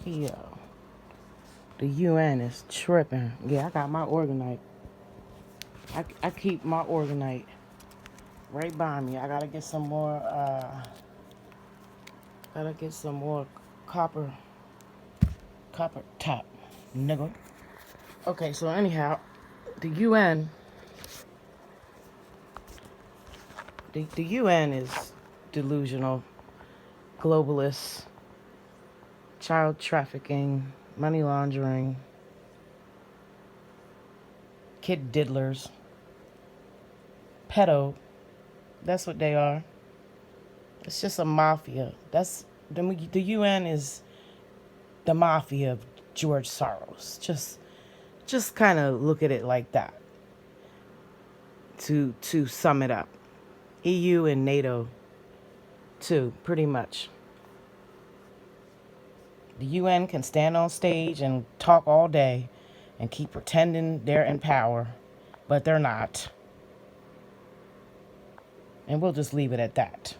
Yeah. The UN is tripping. Yeah, I got my organite. I keep my organite right by me. I gotta get some more, copper, copper top, nigga. Okay, so anyhow, the UN, the UN is delusional, globalist, child trafficking, money laundering, kid diddlers, pedo. That's what they are. It's just a mafia. The UN is the mafia of George Soros. Just kind of look at it like that. To sum it up, EU and NATO too, pretty much. The UN can stand on stage and talk all day and keep pretending they're in power, but they're not. And we'll just leave it at that.